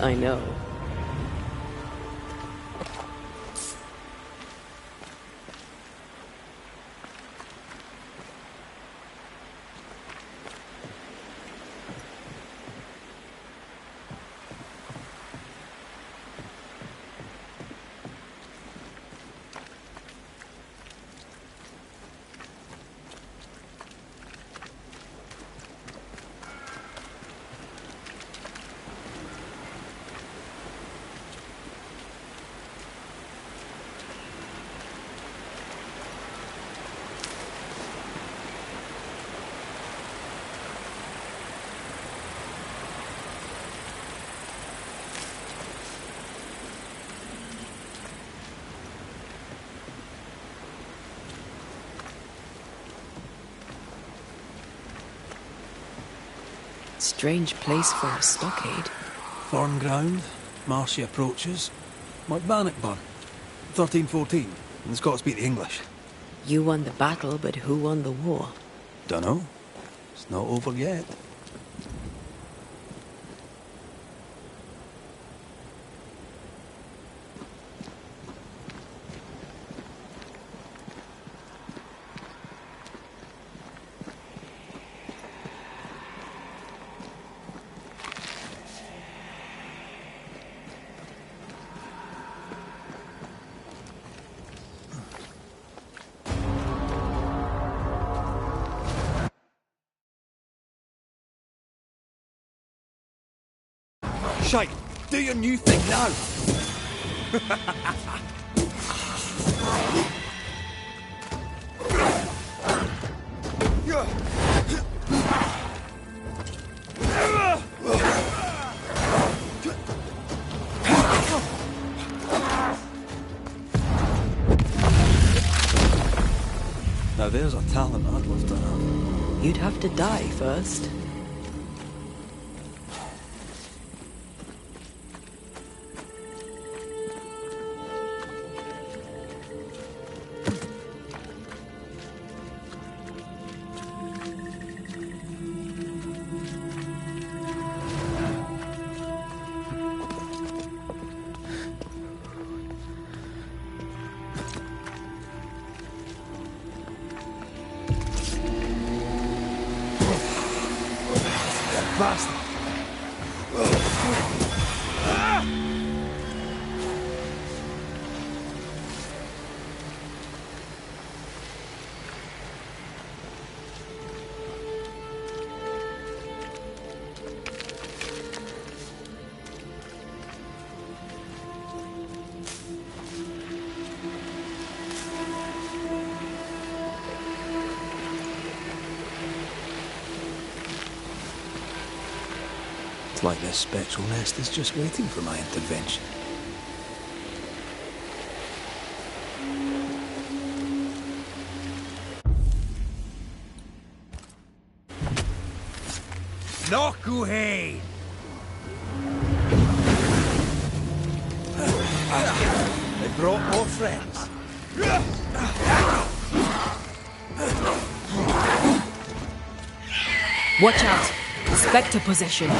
I know. Strange place for a stockade. Foreign ground, marshy approaches. Like Bannockburn, 1314, and the Scots beat the English. You won the battle, but who won the war? Dunno. It's not over yet. Shite! Do your new thing now! Now there's a talent I'd love to have. You'd have to die first. Bastard! It's like this spectral nest is just waiting for my intervention. Nokuhei! They brought more friends. Watch out! Spectre possession.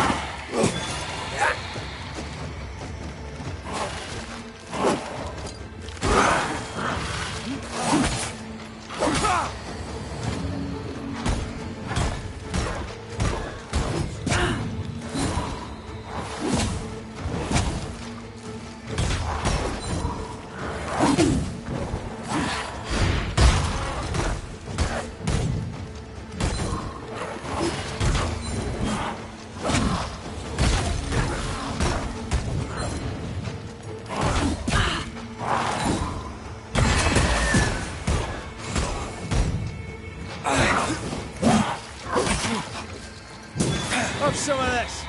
Have some of this.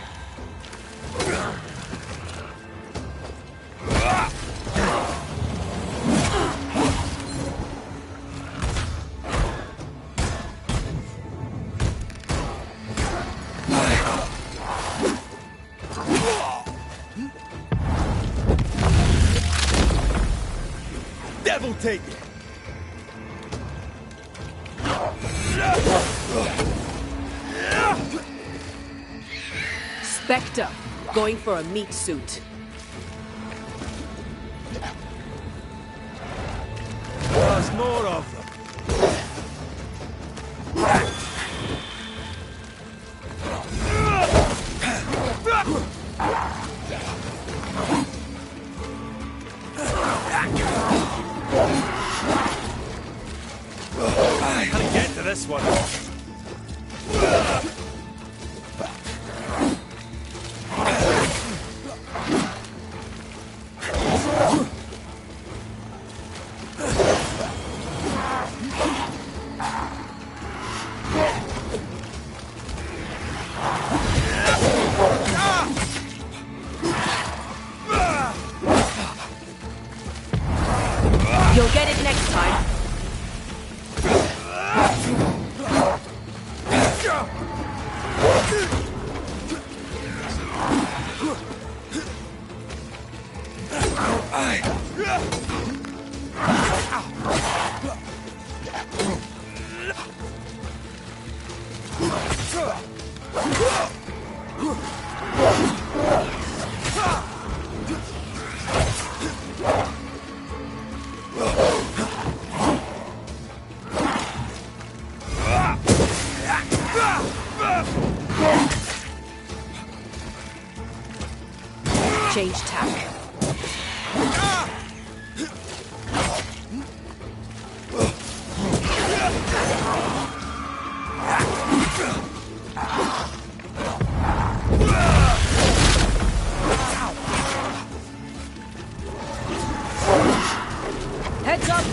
Devil take it! Spectre, Going for a meat suit. There's more of them. I'll get to this one. You'll get it next time. Change tack. Heads up!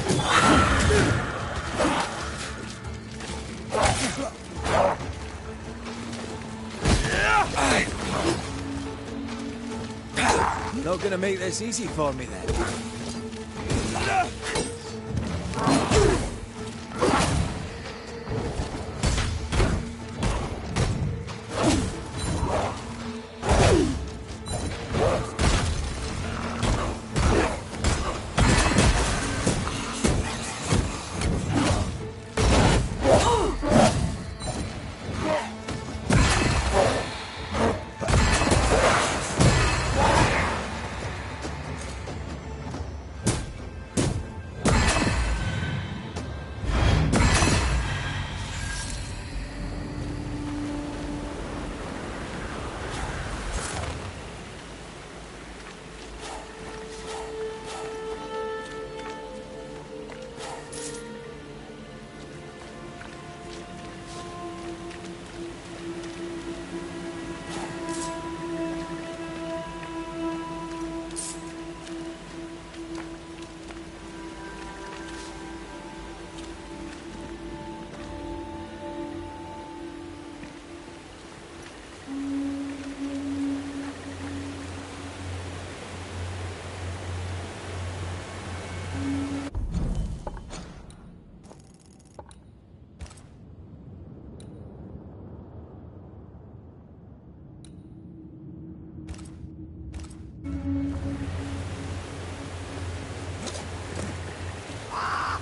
Not gonna make this easy for me then.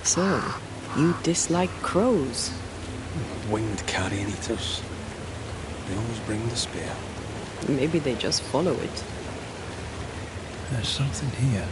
So, you dislike crows? Winged carrion eaters. They always bring despair. Maybe they just follow it. There's something here.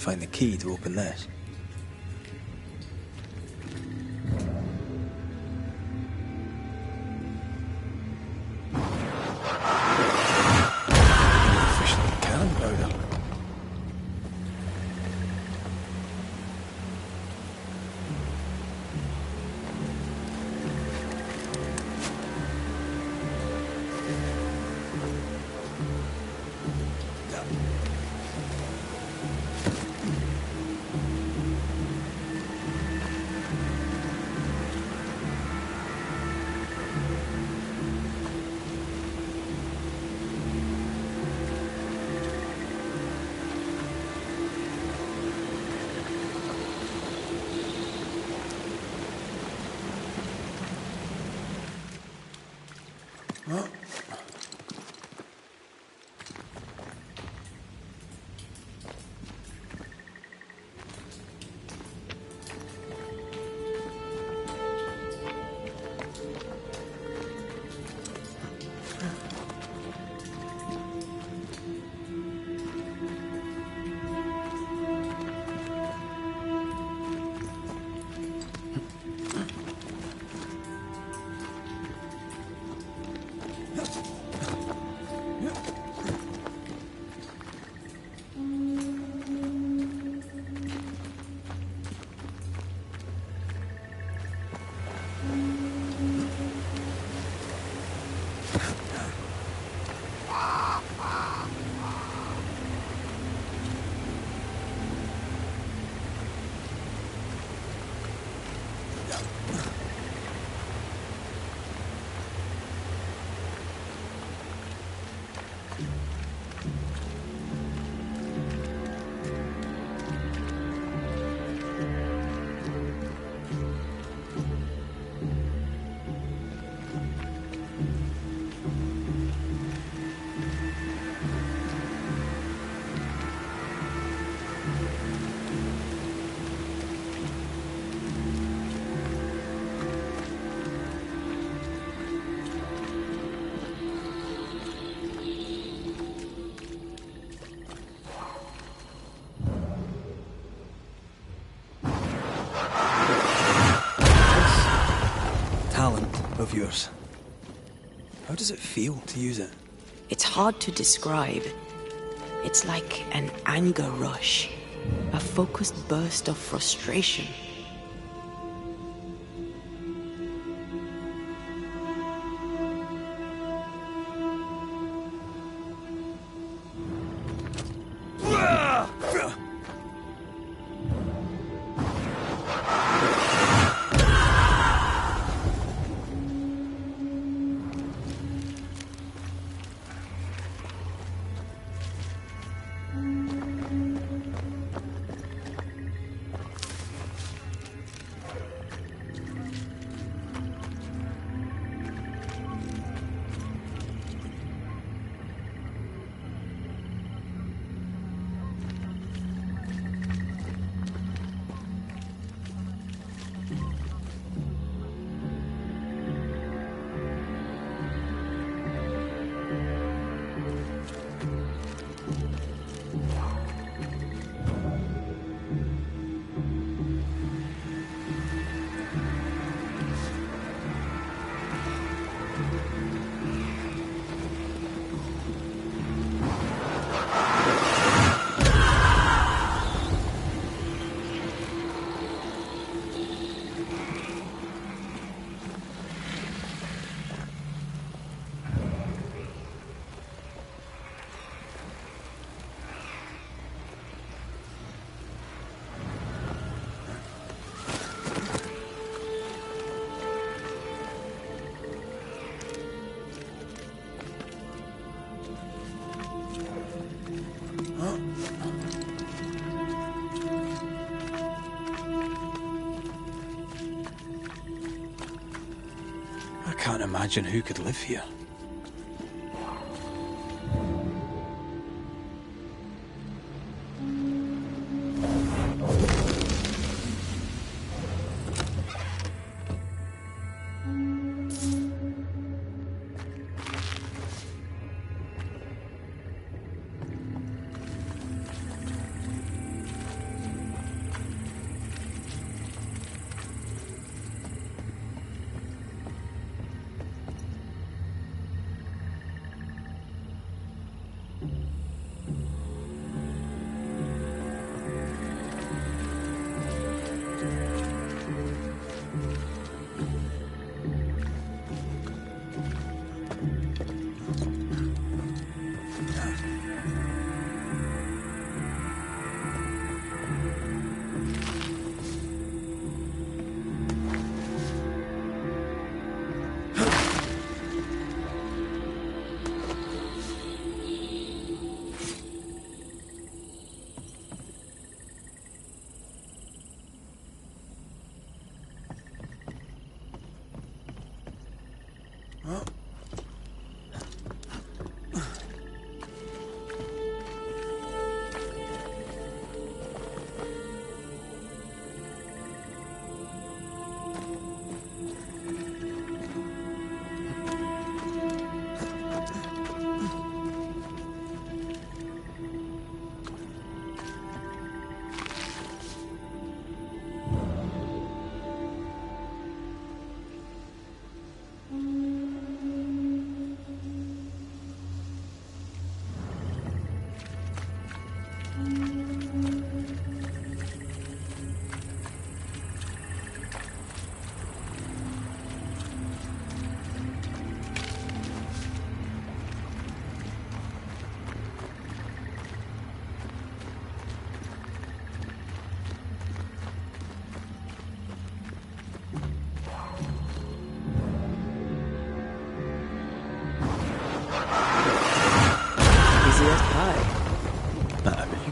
find the key to open this. Officially cannon powder. Of yours. How does it feel to use it? It's hard to describe. It's like an anger rush, a focused burst of frustration. I can't imagine who could live here.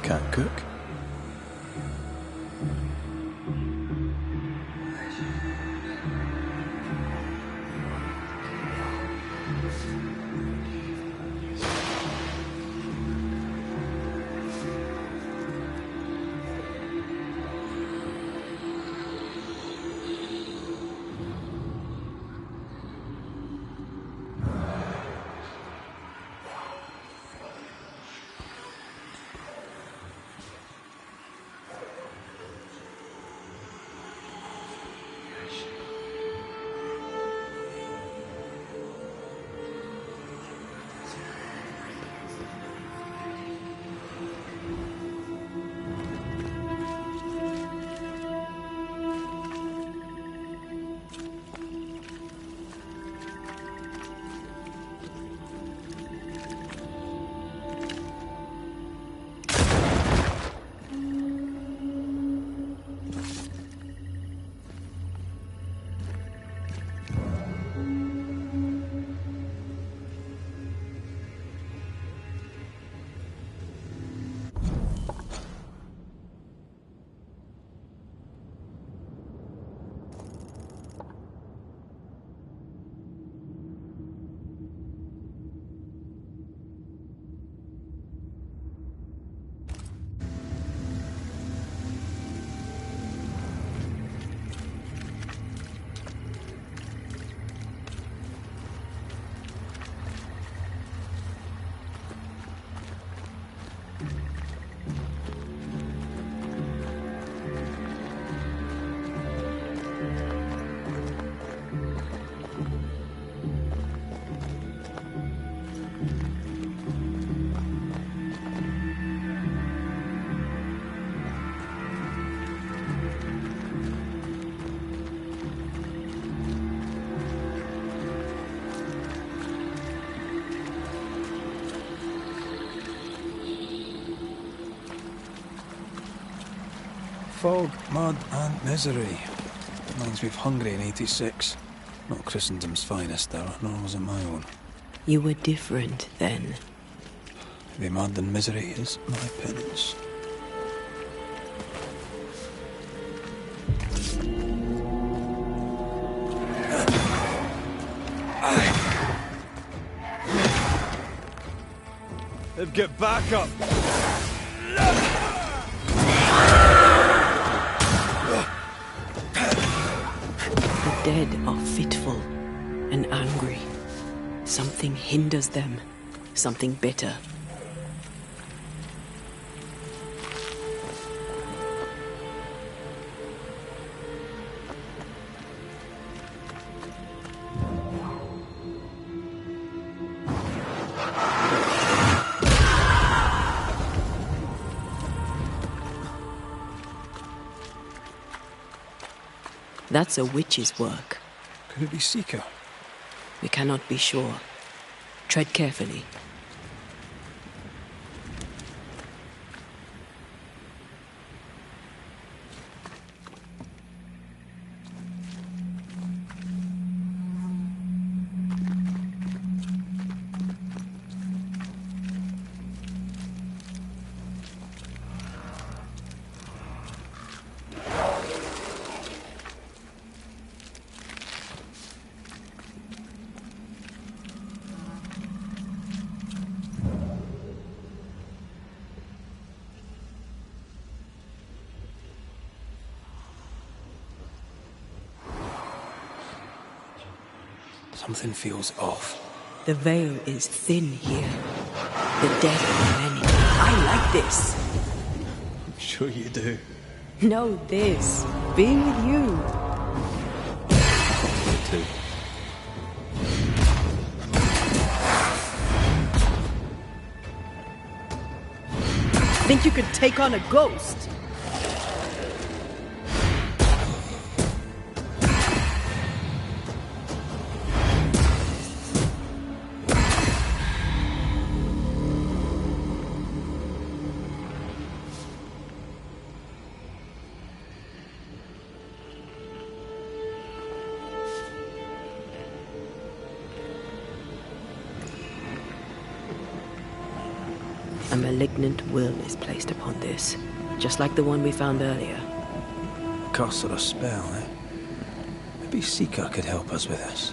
Can't cook. Fog, mud and misery. Reminds me of Hungary in '86. Not Christendom's finest, though, nor was it my own. You were different then. The mud and misery is my penance. They've got back up! The dead are fitful and angry. Something hinders them. Something better. That's a witch's work. Could it be Seeker? We cannot be sure. Tread carefully. Something feels off. The veil is thin here. The death of many. I like this. I'm sure you do. No, this. Being with you. Me too. Think you could take on a ghost? A malignant will is placed upon this, just like the one we found earlier. Curse or a spell, eh? Maybe Seeker could help us with this.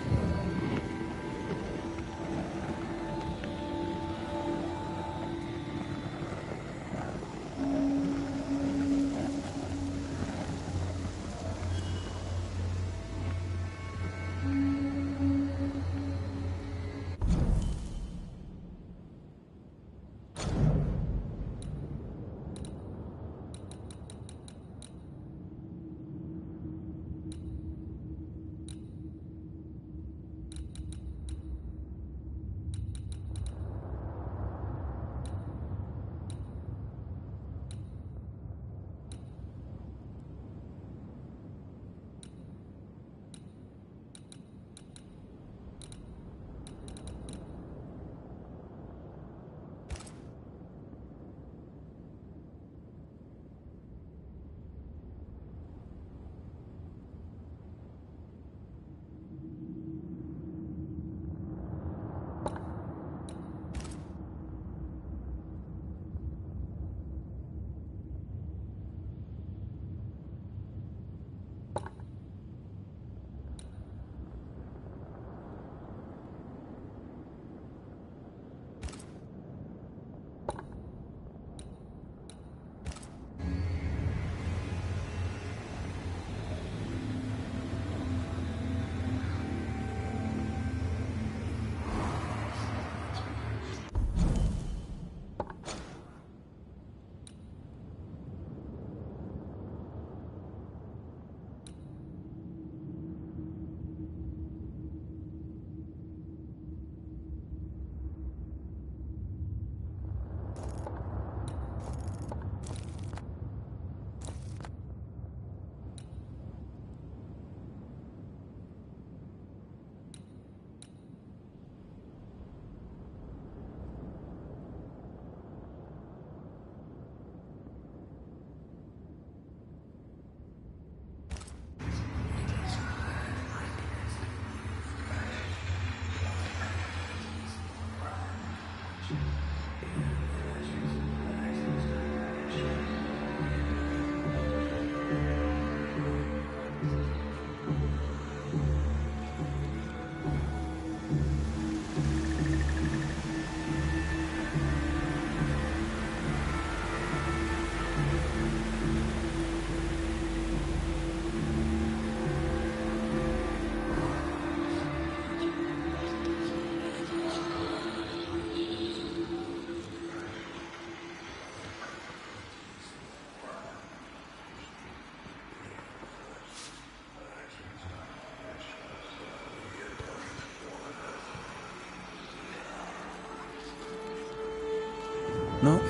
No,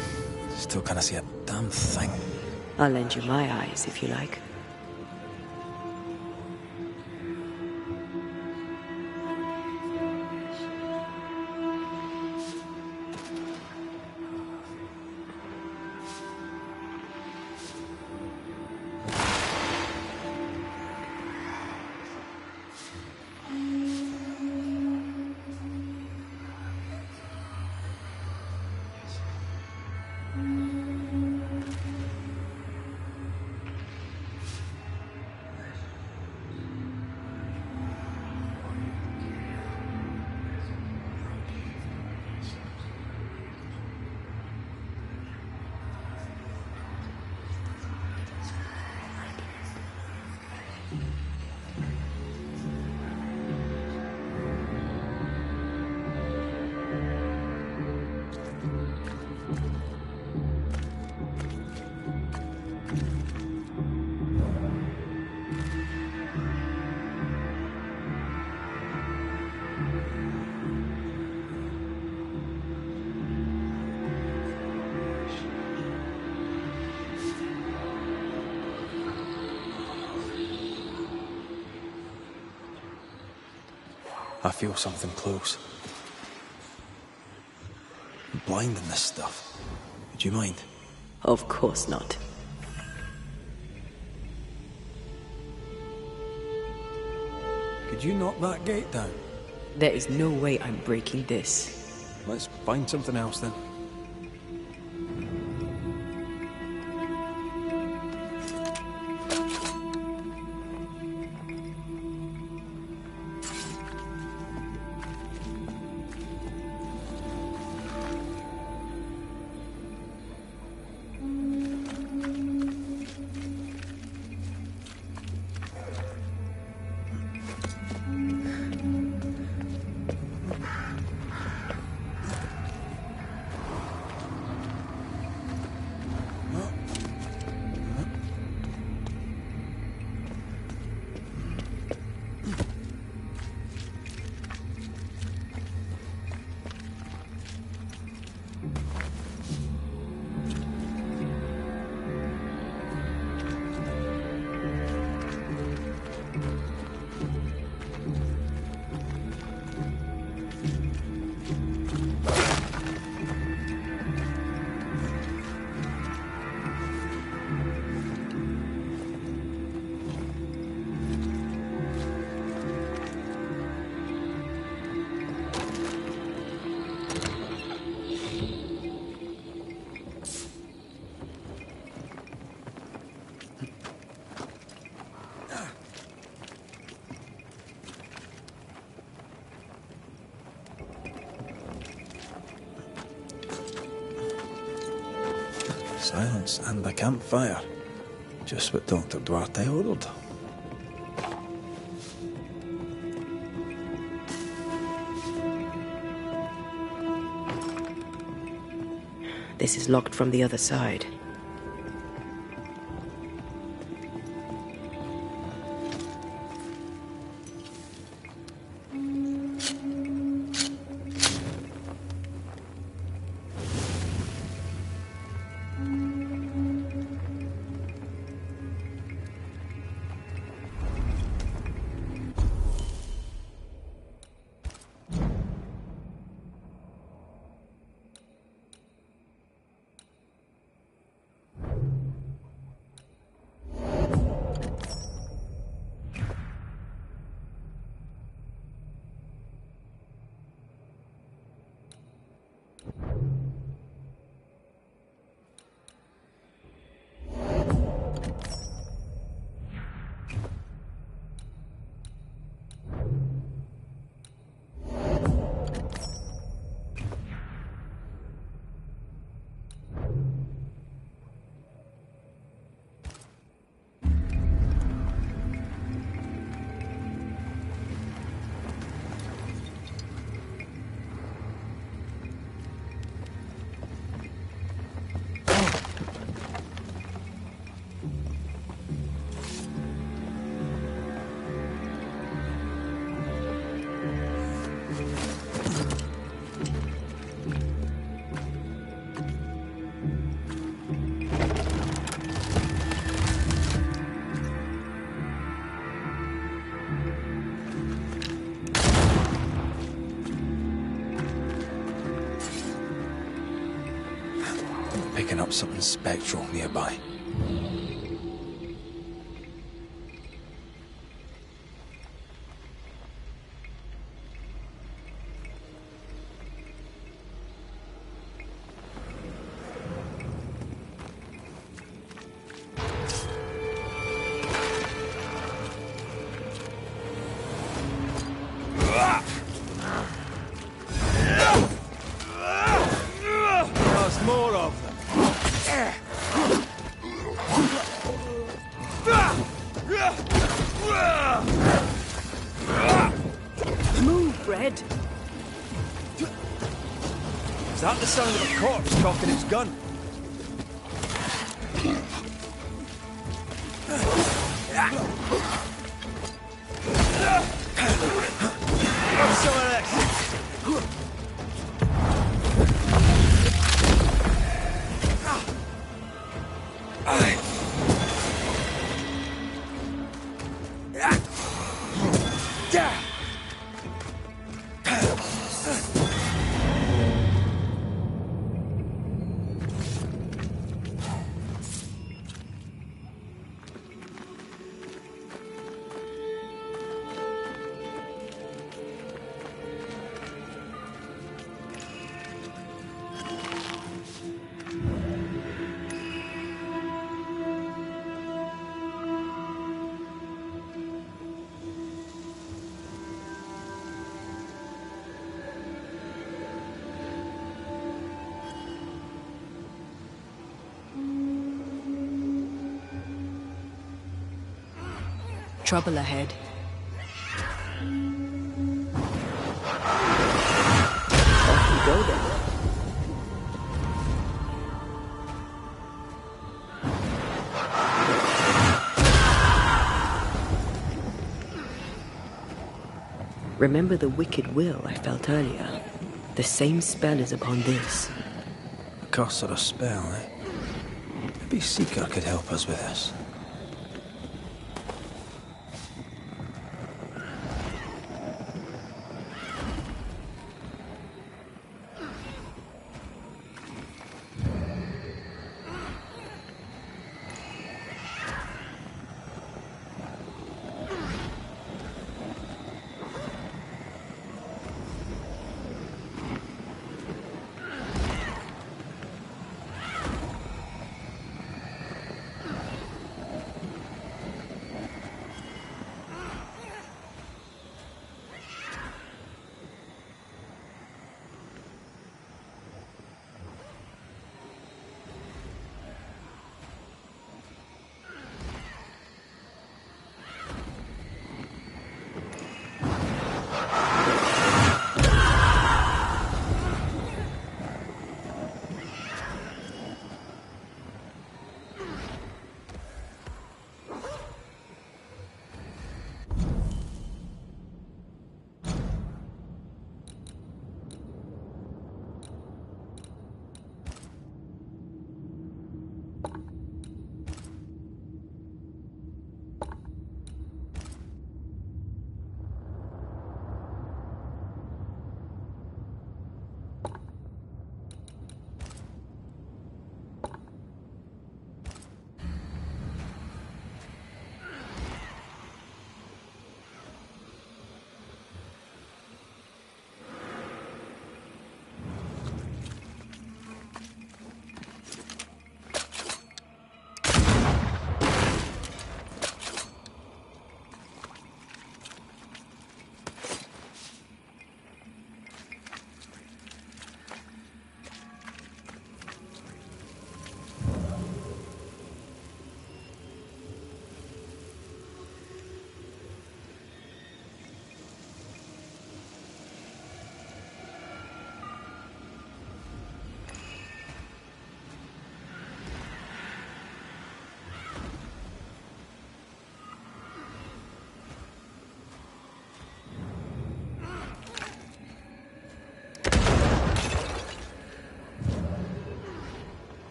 still can't see a damn thing. I'll lend you my eyes if you like. I feel something close. I'm blind in this stuff. Would you mind? Of course not. Could you knock that gate down? There is no way I'm breaking this. Let's find something else then. Silence and a campfire. Just what Dr. Duarte ordered. This is locked from the other side. Picking up something spectral nearby. There's more of them. Move, Red! Is that the sound of a corpse cocking its gun? What's some of this? trouble ahead. Off you go then. Remember the wicked will I felt earlier? The same spell is upon this. A curse or a spell, eh? Maybe Seeker could help us with this.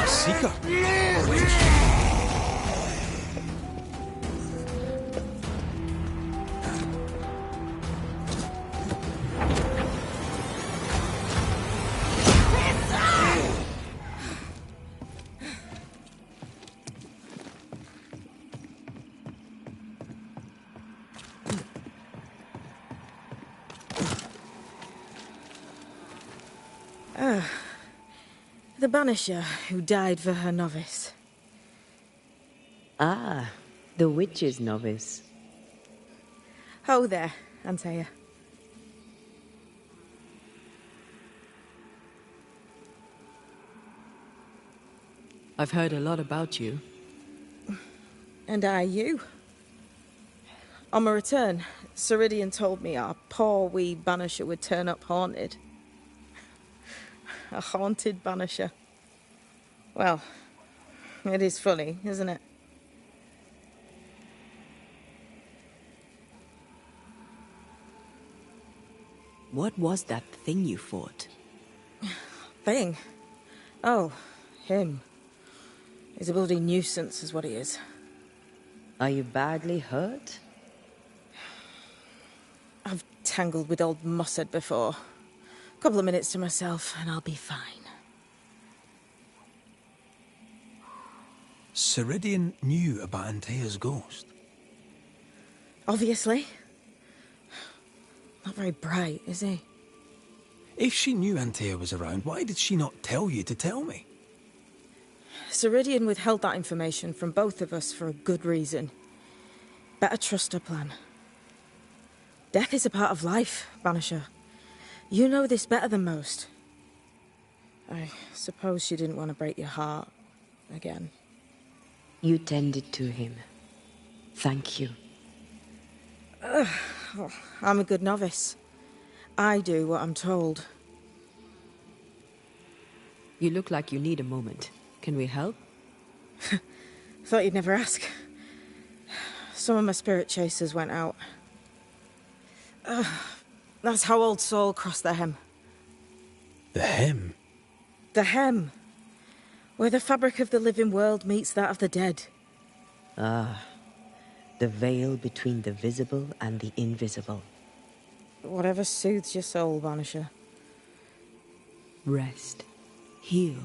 Seeker! The Banisher who died for her novice. Ah, the witch's novice. Ho there, Antea. I've heard a lot about you. And I you. On my return, Ceridian told me our poor wee Banisher would turn up haunted. A haunted Banisher. Well, it is funny, isn't it? What was that thing you fought? Thing? Oh, him. He's a bloody nuisance, is what he is. Are you badly hurt? I've tangled with old Mossad before. A couple of minutes to myself, and I'll be fine. Ceridian knew about Antea's ghost. Obviously. Not very bright, is he? If she knew Antea was around, why did she not tell you to tell me? Ceridian withheld that information from both of us for a good reason. Better trust her plan. Death is a part of life, Banisher. You know this better than most. I suppose she didn't want to break your heart again. You tended to him. Thank you. I'm a good novice. I do what I'm told. You look like you need a moment. Can we help? Thought you'd never ask. Some of my spirit chasers went out. That's how old Saul crossed the hem. The hem? The hem. Where the fabric of the living world meets that of the dead. Ah, the veil between the visible and the invisible. Whatever soothes your soul, Banisher. Rest. Heal.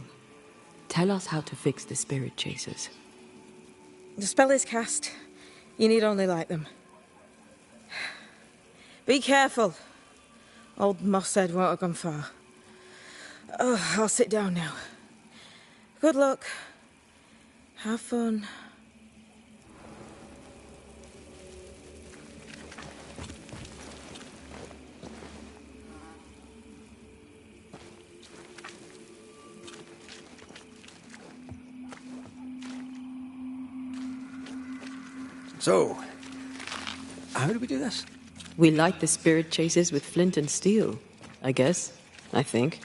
Tell us how to fix the spirit chasers. The spell is cast. You need only light them. Be careful. Old Mossad won't have gone far. Oh, I'll sit down now. Good luck. Have fun. So, how do we do this? We light the spirit chasers with flint and steel, I guess. I think.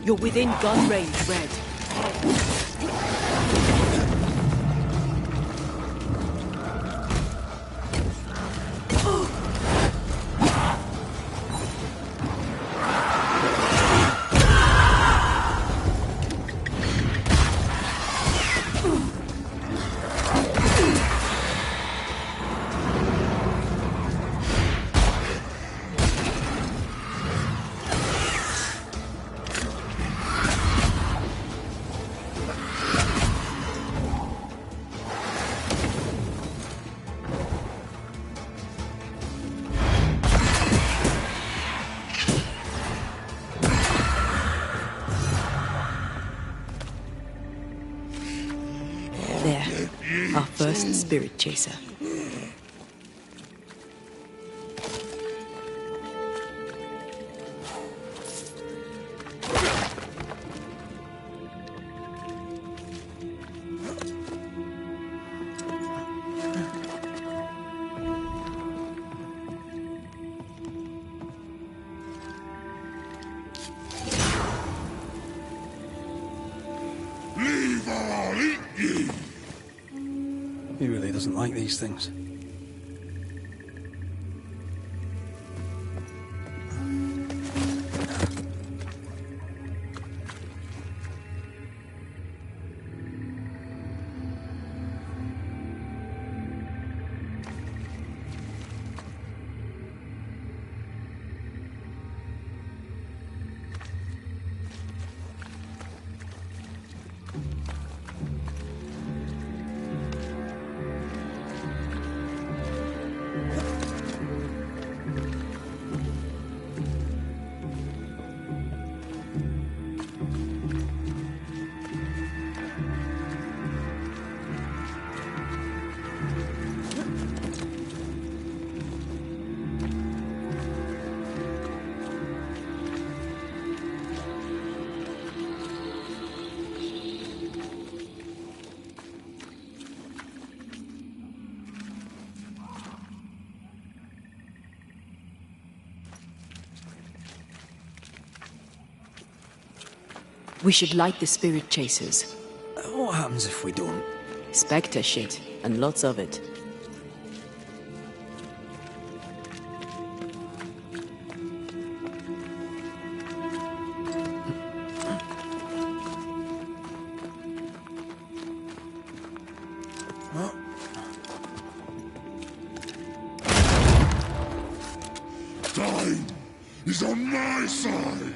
You're within gun range, Red. Our first spirit chaser. He really doesn't like these things. We should light the spirit chasers. What happens if we don't? Spectre shit, and lots of it. Time is on my side.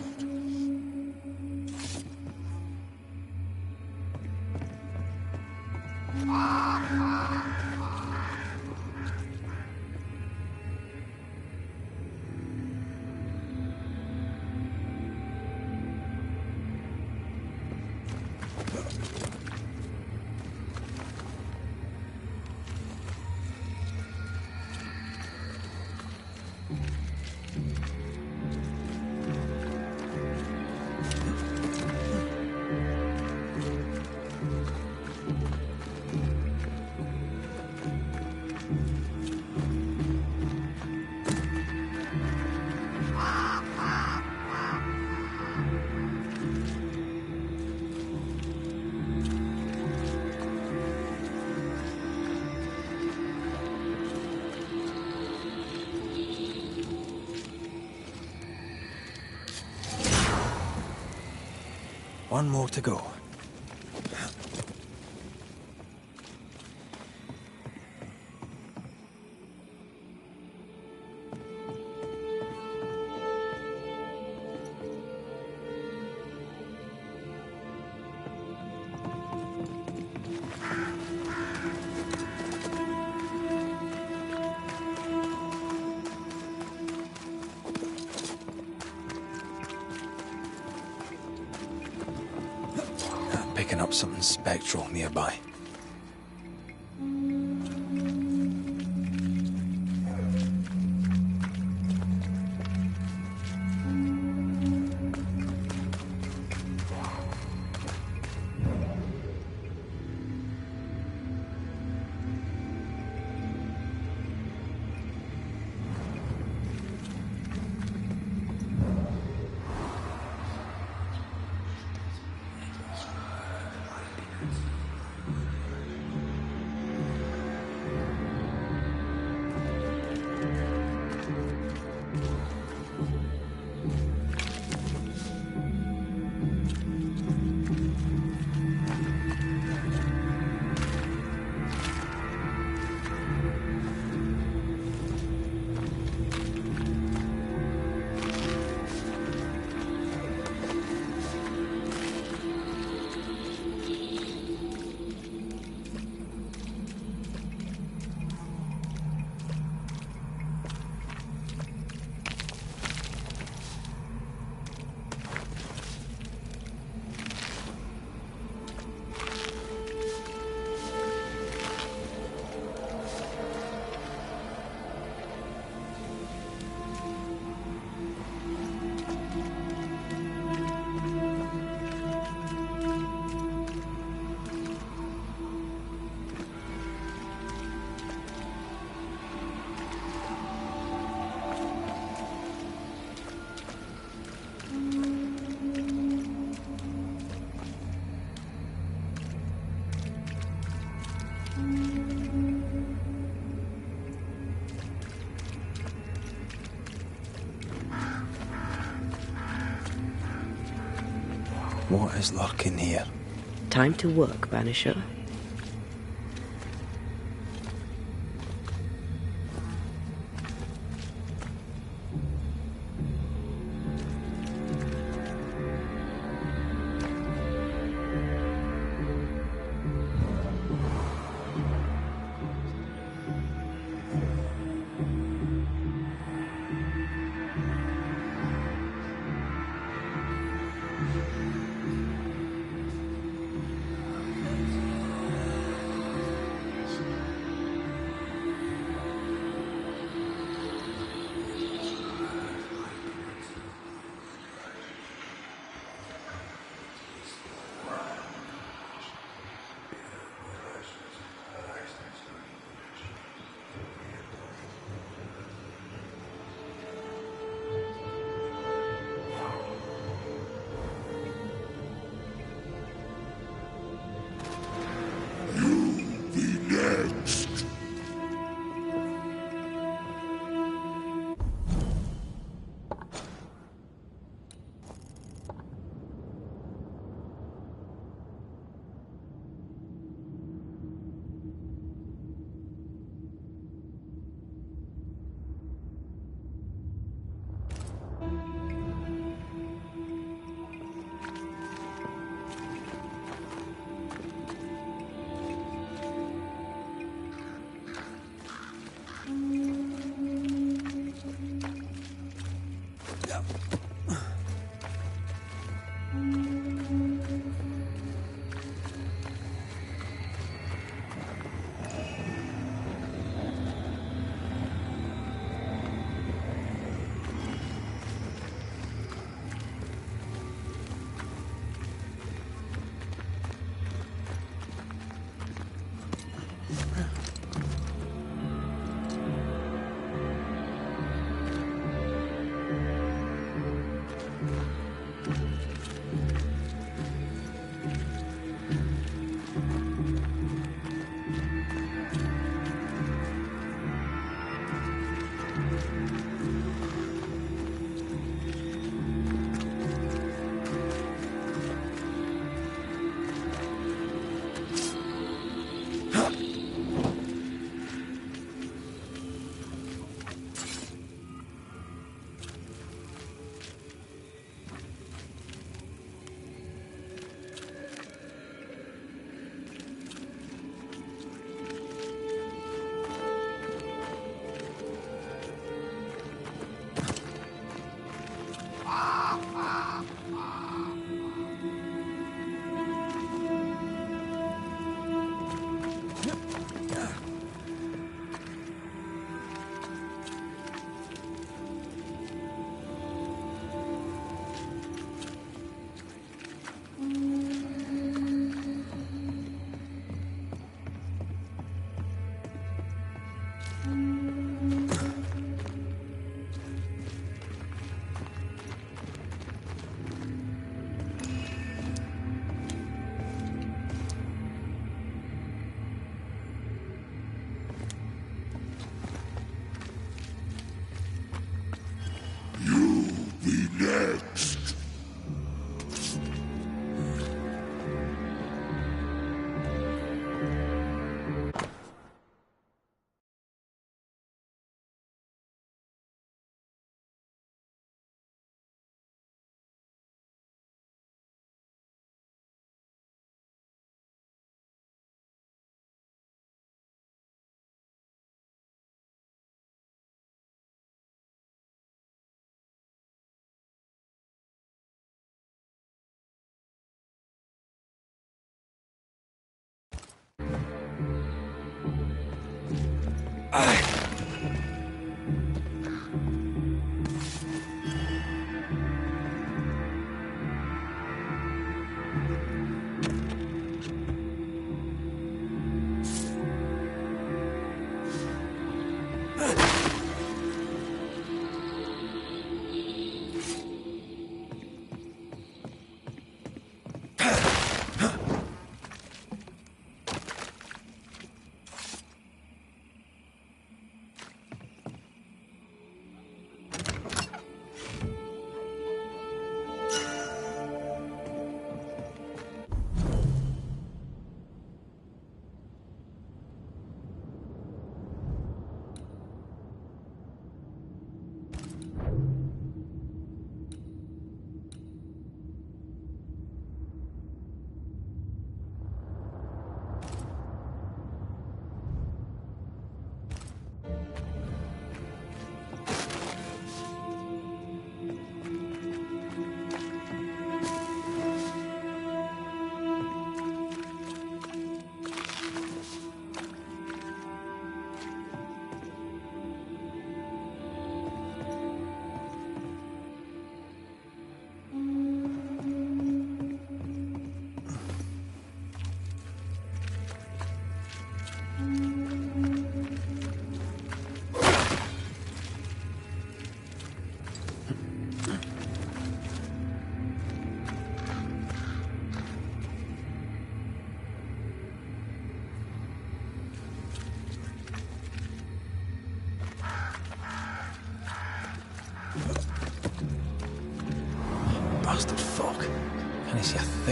One more to go. Picking up something spectral nearby. What is lurking here? Time to work, Banisher.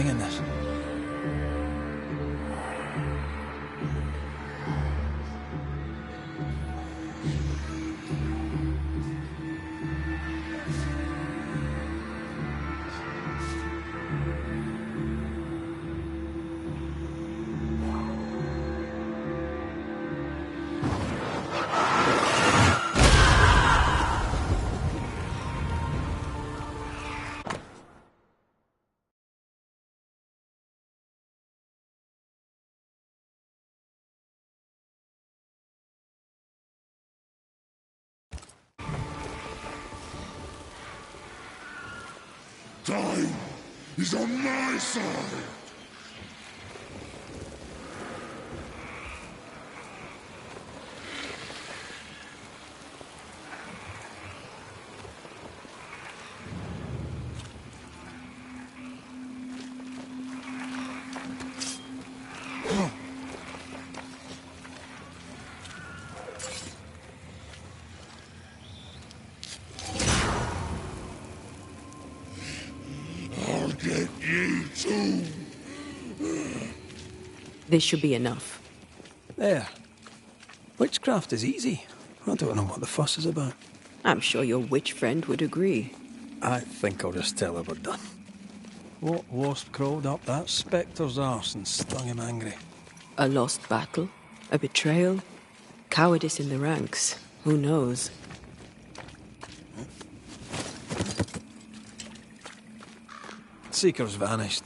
thing in this. Time is on my side. I'll get you too. This should be enough. There. Witchcraft is easy. I don't know what the fuss is about. I'm sure your witch friend would agree. I think I'll just tell her we're done. What wasp crawled up that spectre's arse and stung him angry? A lost battle? A betrayal? Cowardice in the ranks? Who knows? Seeker's vanished.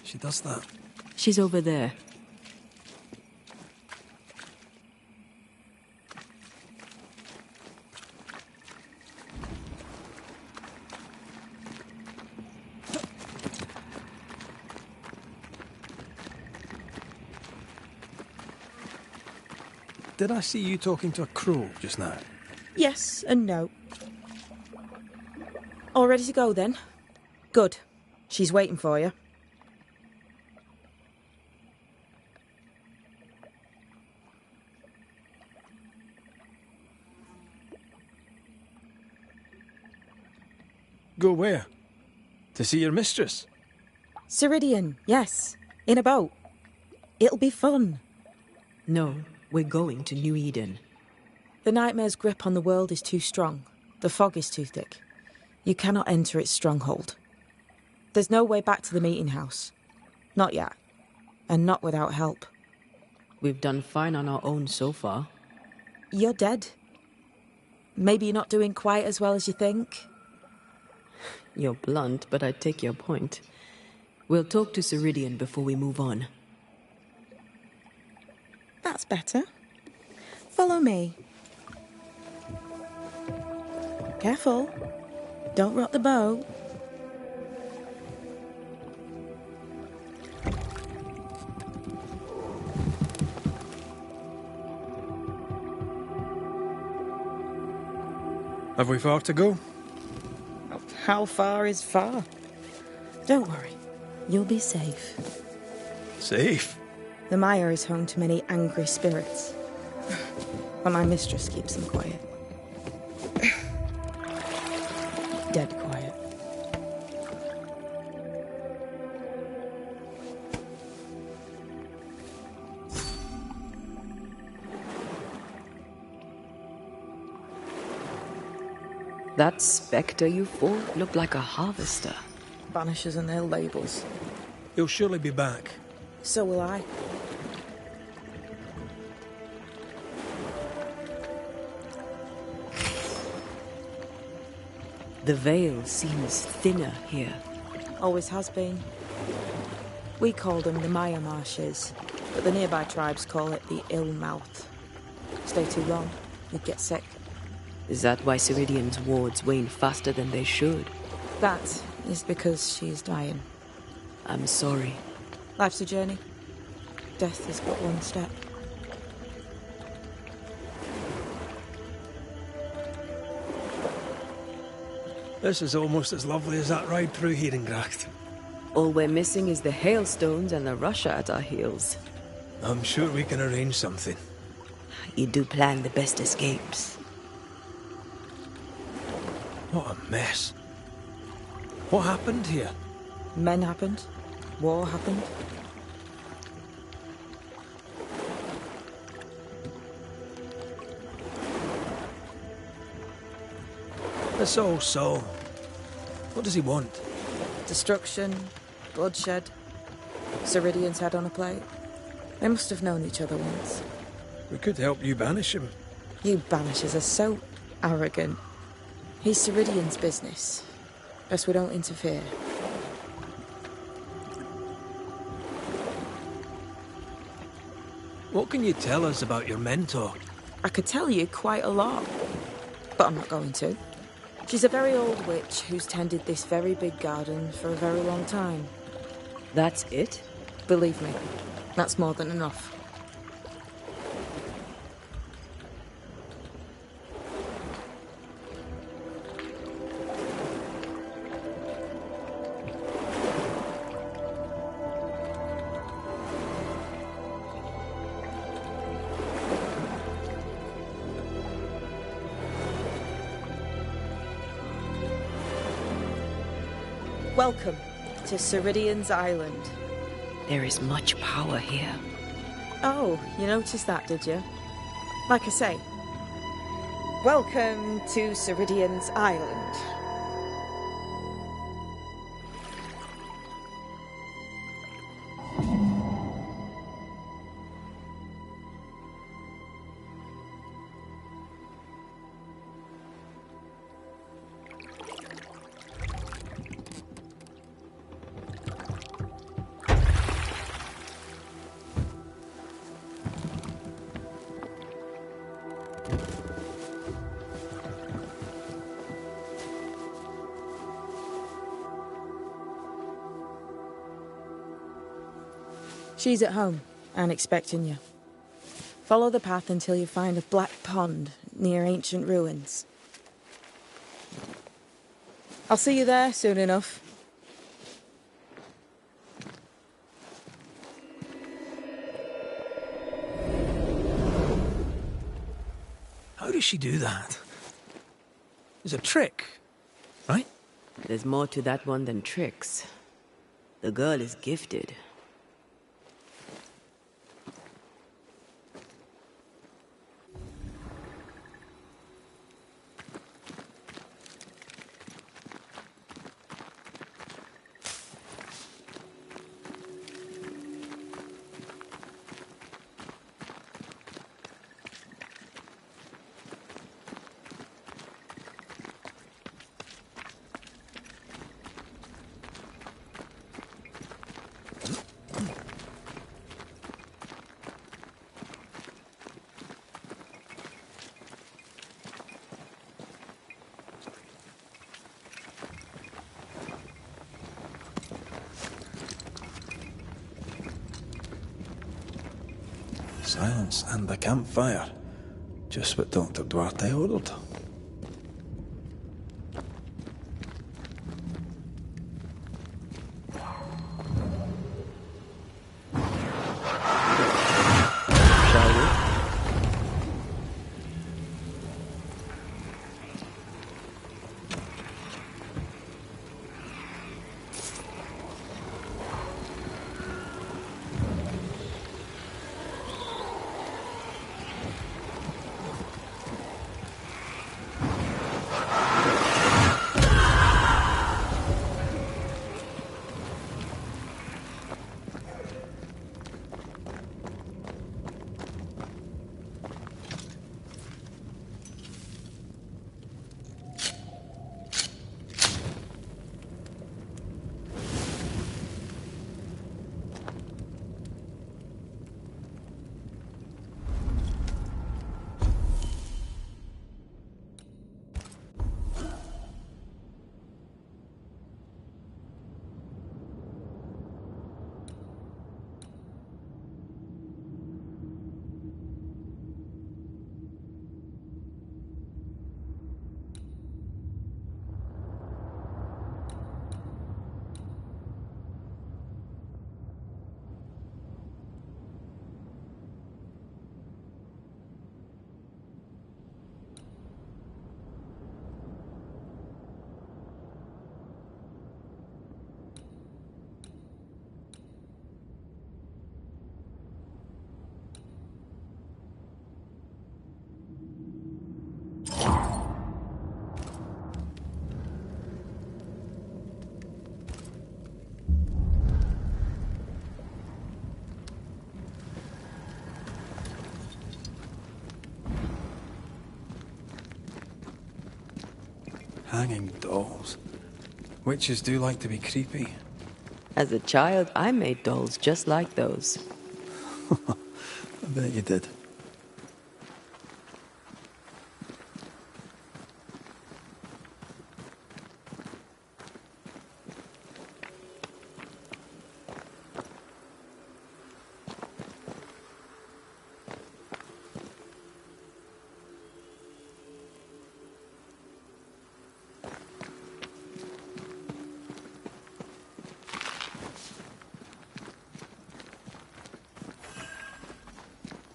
She does that. She's over there. Did I see you talking to a crow just now? Yes and no. All ready to go then? Good. She's waiting for you. Go where? To see your mistress? Ceridian, yes. In a boat. It'll be fun. No, we're going to New Eden. The nightmare's grip on the world is too strong. The fog is too thick. You cannot enter its stronghold. There's no way back to the meeting house. Not yet. And not without help. We've done fine on our own so far. You're dead. Maybe you're not doing quite as well as you think. You're blunt, but I take your point. We'll talk to Ceridian before we move on. That's better. Follow me. Careful. Don't rock the boat. Have we far to go? How far is far? Don't worry. You'll be safe. Safe? The mire is home to many angry spirits. But my mistress keeps them quiet. Dead quiet. That spectre you fought looked like a harvester. Banishers and their labels. He'll surely be back. So will I. The veil seems thinner here. Always has been. We call them the Maya Marshes, but the nearby tribes call it the Ill Mouth. Stay too long, you'd get sick. Is that why Ceridian's wards wane faster than they should? That is because she is dying. I'm sorry. Life's a journey. Death is but one step. This is almost as lovely as that ride through Herengracht. All we're missing is the hailstones and the Russia at our heels. I'm sure we can arrange something. You do plan the best escapes. What a mess. What happened here? Men happened. war happened. That's all so. What does he want? Destruction, bloodshed, Ceridian's head on a plate. They must have known each other once. We could help you banish him. You Banishers are so arrogant. He's Ceridian's business. Best we don't interfere. What can you tell us about your mentor? I could tell you quite a lot, but I'm not going to. She's a very old witch who's tended this very big garden for a very long time. That's it? Believe me, that's more than enough. Welcome to Ceridian's Island. There is much power here. Oh, you noticed that, did you? Like I say, welcome to Ceridian's Island. She's at home and expecting you. Follow the path until you find a black pond near ancient ruins. I'll see you there soon enough. How does she do that? It's a trick, right? There's more to that one than tricks. The girl is gifted. Silence and the campfire. Just what Dr. Duarte ordered. Shall we? hanging dolls. Witches do like to be creepy. As a child, I made dolls just like those. I bet you did.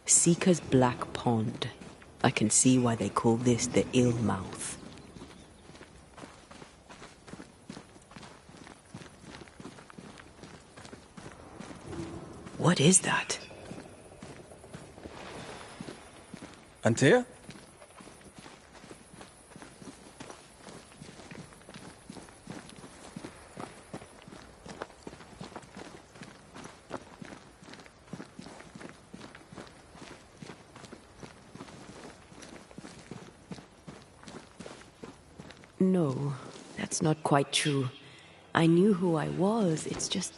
Seeker's Black Pond. I can see why they call this the Ill Mouth. What is that? Antea? No, that's not quite true. I knew who I was, it's just...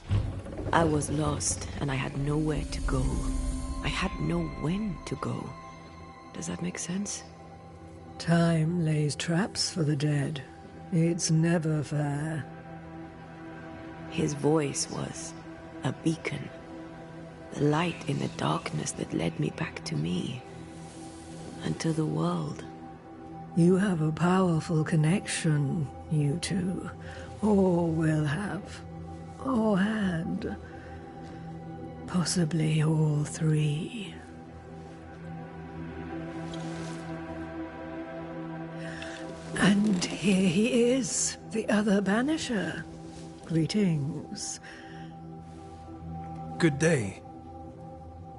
I was lost, and I had nowhere to go. I had no when to go. Does that make sense? Time lays traps for the dead. It's never fair. His voice was a beacon. The light in the darkness that led me back to me. And to the world. You have a powerful connection, you two. Or will have. Or had. Possibly all three. And here he is, the other Banisher. Greetings. Good day.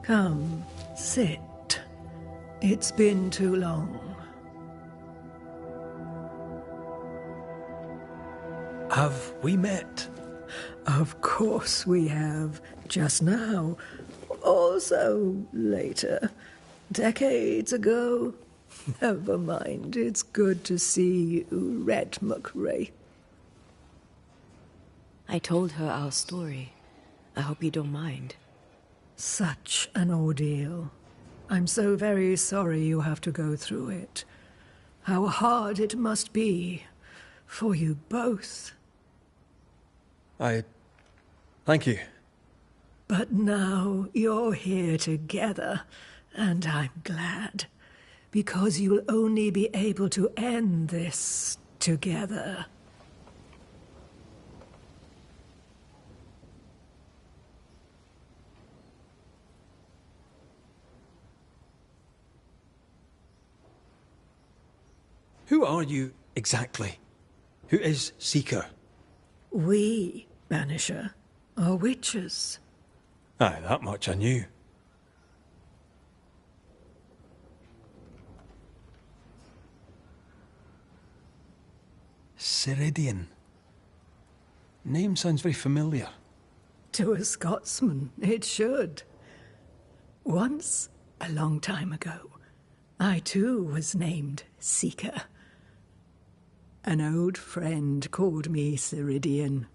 Come, sit. It's been too long. Have we met? Of course we have. Just now. Also later. Decades ago. Never mind. It's good to see you, Red McRae. I told her our story. I hope you don't mind. Such an ordeal. I'm so very sorry you have to go through it. How hard it must be for you both. Thank you. But now you're here together, and I'm glad. Because you'll only be able to end this together. Who are you exactly? Who is Seeker? We, Banisher, are witches. Aye, that much I knew. Ceridian. Name sounds very familiar. To a Scotsman, it should. Once, a long time ago, I too was named Seeker. An old friend called me Ceridian.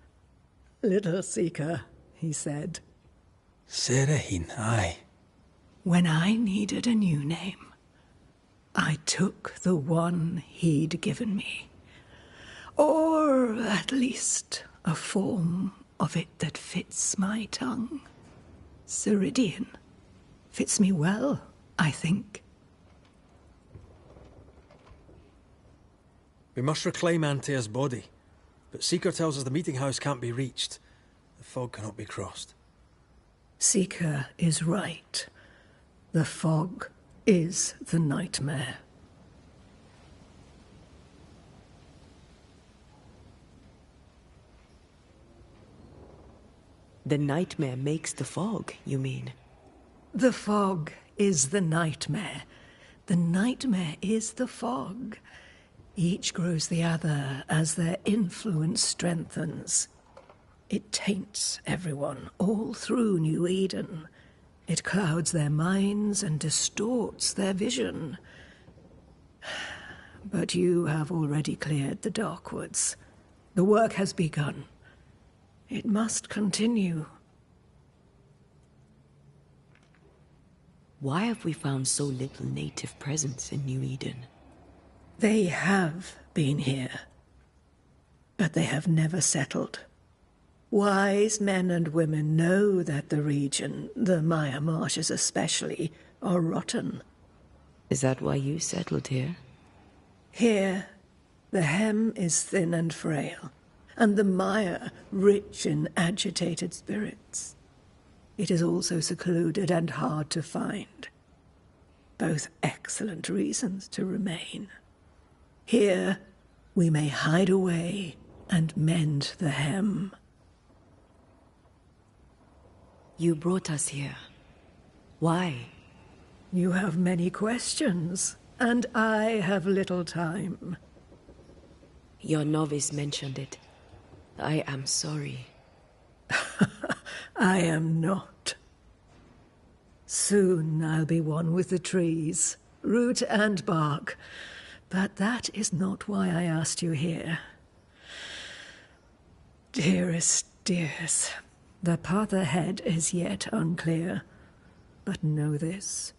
Little Seeker, he said. Serahine, aye. When I needed a new name, I took the one he'd given me. Or at least a form of it that fits my tongue. Ceridian. Fits me well, I think. We must reclaim Antea's body, but Seeker tells us the meeting house can't be reached. The fog cannot be crossed. Seeker is right. The fog is the nightmare. The nightmare makes the fog, you mean? The fog is the nightmare. The nightmare is the fog. Each grows the other as their influence strengthens. It taints everyone all through New Eden. It clouds their minds and distorts their vision. but you have already cleared the Darkwoods. The work has begun. It must continue. Why have we found so little native presence in New Eden? They have been here, but they have never settled. Wise men and women know that the region, the Maya Marshes especially, are rotten. Is that why you settled here? Here, the hem is thin and frail, and the mire rich in agitated spirits. It is also secluded and hard to find. Both excellent reasons to remain. Here, we may hide away and mend the hem. You brought us here. Why? You have many questions, and I have little time. Your novice mentioned it. I am sorry. I am not. Soon I'll be one with the trees, root and bark. But that is not why I asked you here. Dearest dears, the path ahead is yet unclear. But know this.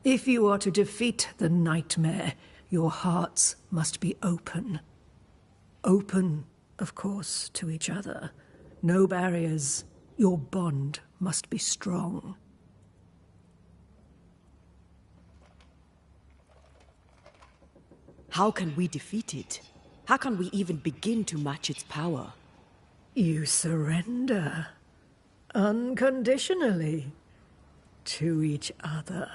If you are to defeat the nightmare, your hearts must be open. Open, of course, to each other. No barriers. Your bond must be strong. How can we defeat it? How can we even begin to match its power? You surrender. Unconditionally. To each other.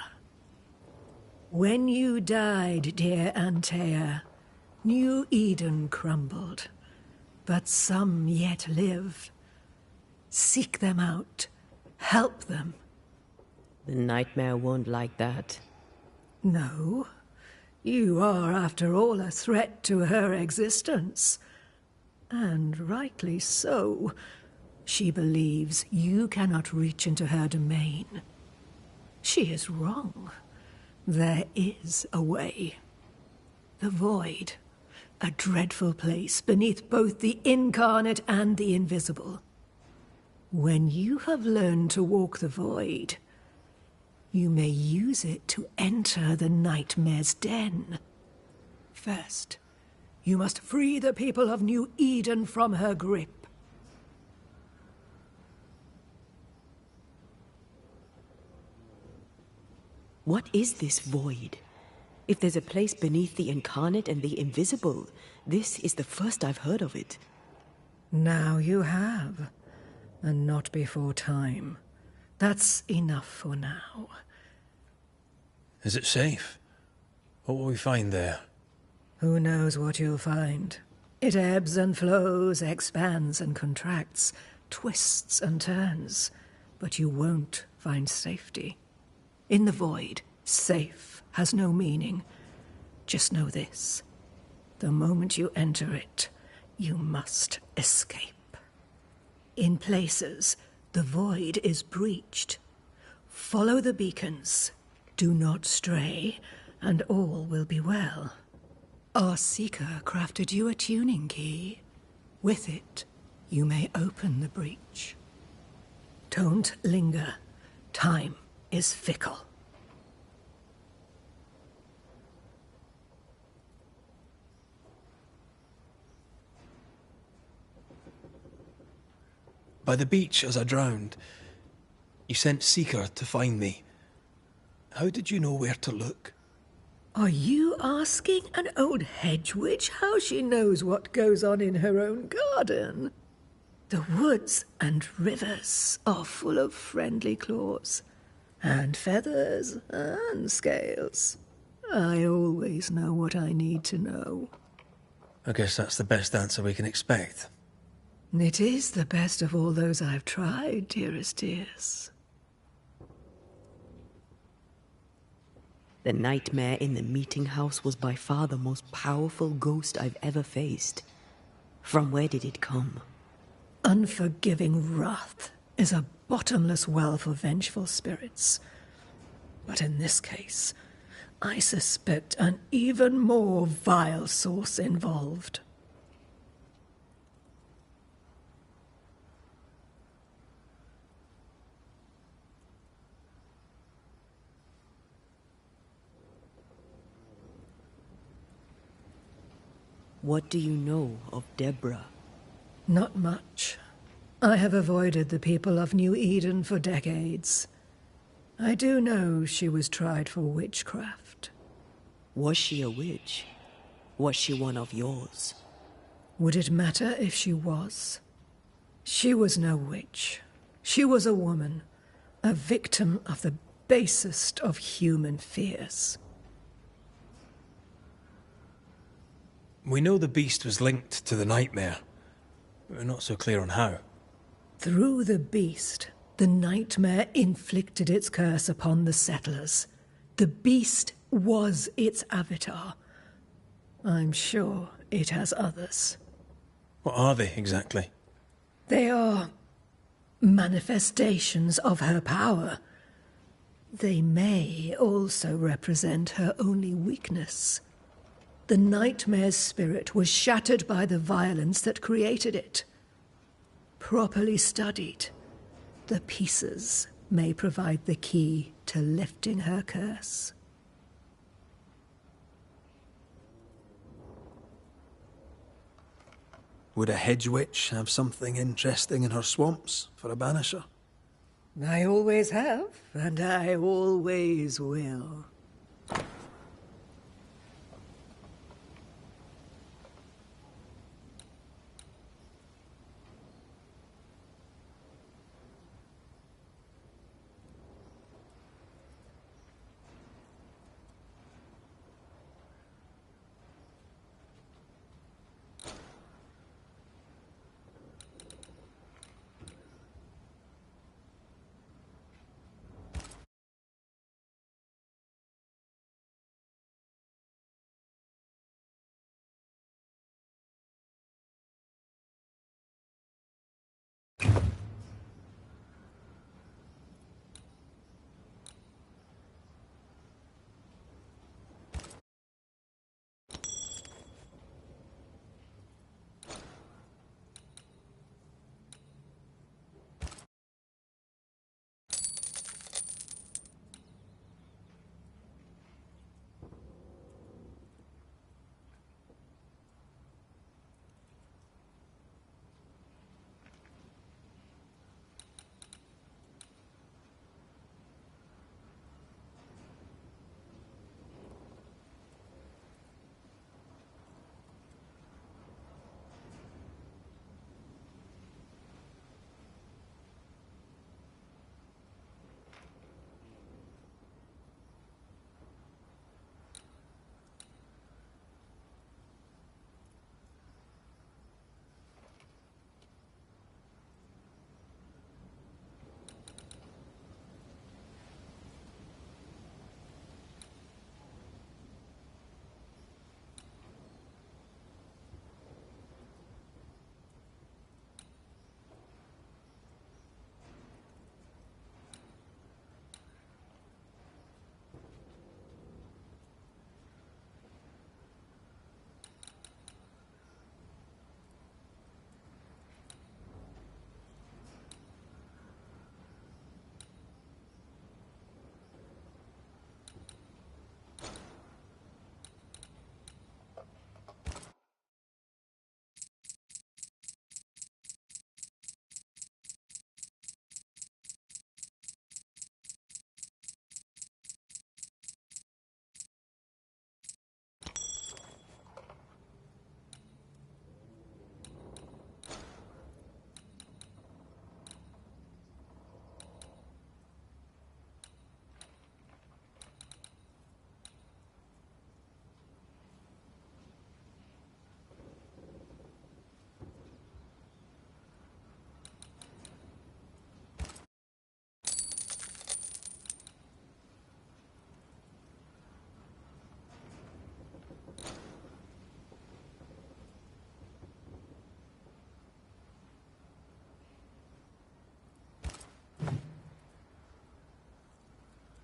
When you died, dear Antea, New Eden crumbled. But some yet live. Seek them out. Help them. The nightmare won't like that. No. You are, after all, a threat to her existence. And rightly so. She believes you cannot reach into her domain. She is wrong. There is a way. The Void. A dreadful place beneath both the incarnate and the invisible. When you have learned to walk the Void, you may use it to enter the nightmare's den. First, you must free the people of New Eden from her grip. What is this Void? If there's a place beneath the incarnate and the invisible, this is the first I've heard of it. Now you have, and not before time. That's enough for now. Is it safe? What will we find there? Who knows what you'll find? It ebbs and flows, expands and contracts, twists and turns. But you won't find safety. In the Void, safe has no meaning. Just know this. The moment you enter it, you must escape. In places, the Void is breached. Follow the beacons. Do not stray, and all will be well. Our Seeker crafted you a tuning key. With it, you may open the breach. Don't linger. Time is fickle. By the beach as I drowned, you sent Seeker to find me. How did you know where to look? Are you asking an old hedge witch how she knows what goes on in her own garden? The woods and rivers are full of friendly claws, and feathers and scales. I always know what I need to know. I guess that's the best answer we can expect. It is the best of all those I've tried, dearest dears. The nightmare in the meeting house was by far the most powerful ghost I've ever faced. From where did it come? Unforgiving wrath is a bottomless well for vengeful spirits. But in this case, I suspect an even more vile source involved. What do you know of Deborah? Not much. I have avoided the people of New Eden for decades. I do know she was tried for witchcraft. Was she a witch? Was she one of yours? Would it matter if she was? She was no witch. She was a woman, a victim of the basest of human fears. We know the beast was linked to the nightmare. We're not so clear on how. Through the beast, the nightmare inflicted its curse upon the settlers. The beast was its avatar. I'm sure it has others. What are they exactly? They are manifestations of her power. They may also represent her only weakness. The nightmare's spirit was shattered by the violence that created it. Properly studied, the pieces may provide the key to lifting her curse. Would a hedge witch have something interesting in her swamps for a banisher? I always have, and I always will.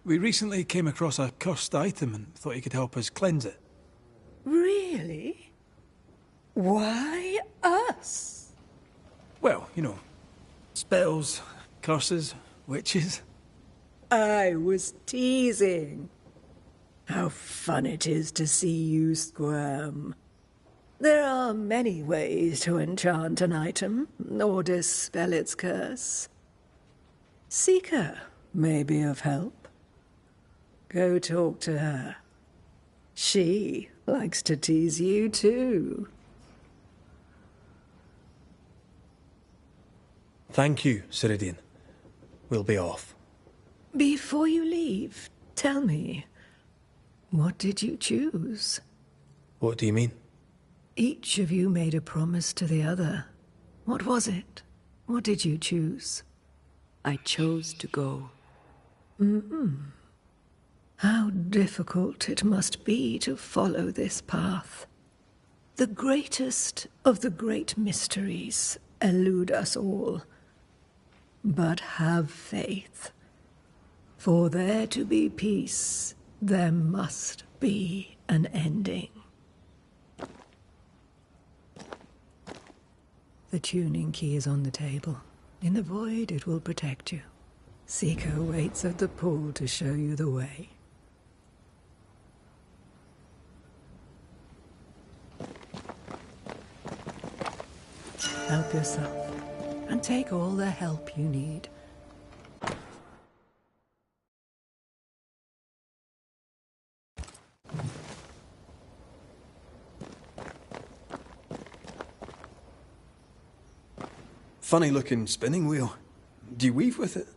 We recently came across a cursed item and thought you could help us cleanse it. Really? Why us? Well, you know, spells, curses, witches. I was teasing. How fun it is to see you squirm. There are many ways to enchant an item or dispel its curse. Seeker may be of help. Go talk to her. She likes to tease you too. Thank you, Ceridian. We'll be off. Before you leave, tell me, what did you choose? What do you mean? Each of you made a promise to the other. What was it? What did you choose? I chose to go. How difficult it must be to follow this path. The greatest of the great mysteries elude us all. But have faith. For there to be peace, there must be an ending. The tuning key is on the table. In the void, it will protect you. Seeker waits at the pool to show you the way. Help yourself, and take all the help you need. Funny looking spinning wheel. Do you weave with it?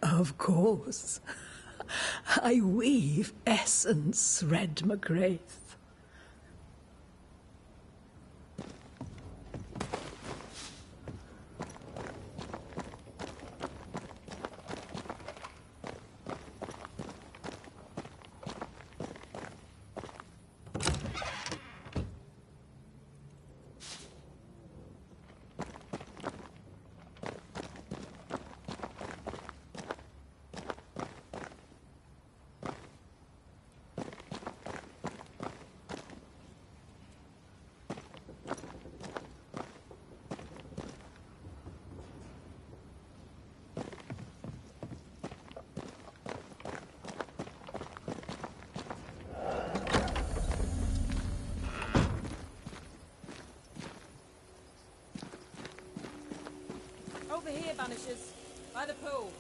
Of course. I weave essence, Red McGrath. Over here, Banishers. By the pool.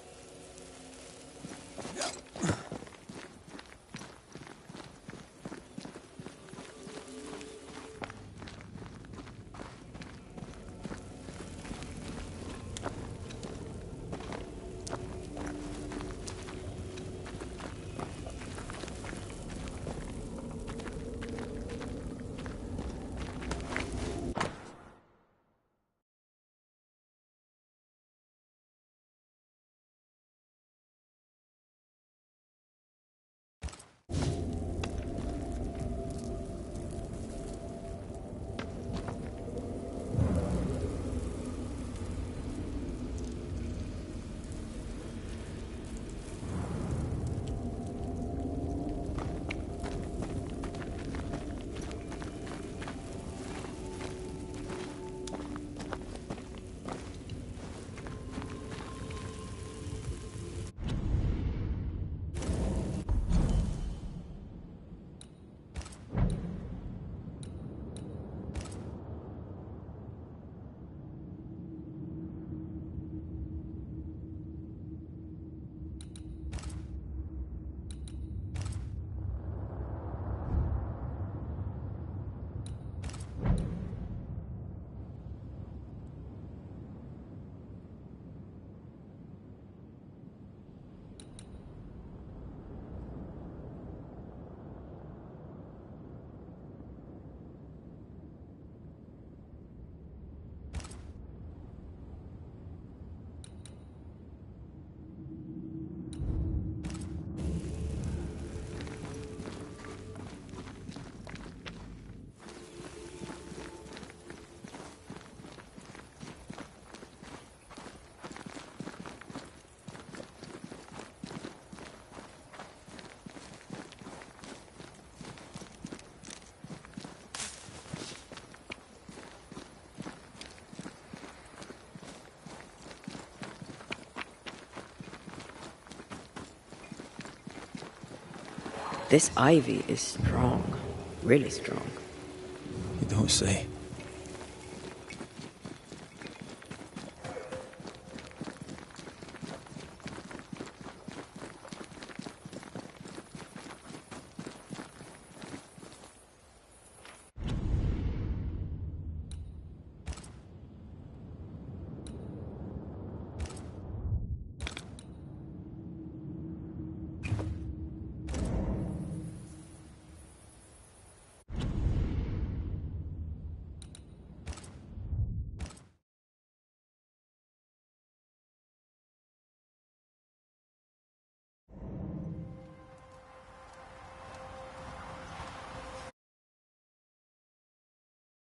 This ivy is strong. Really strong. You don't say.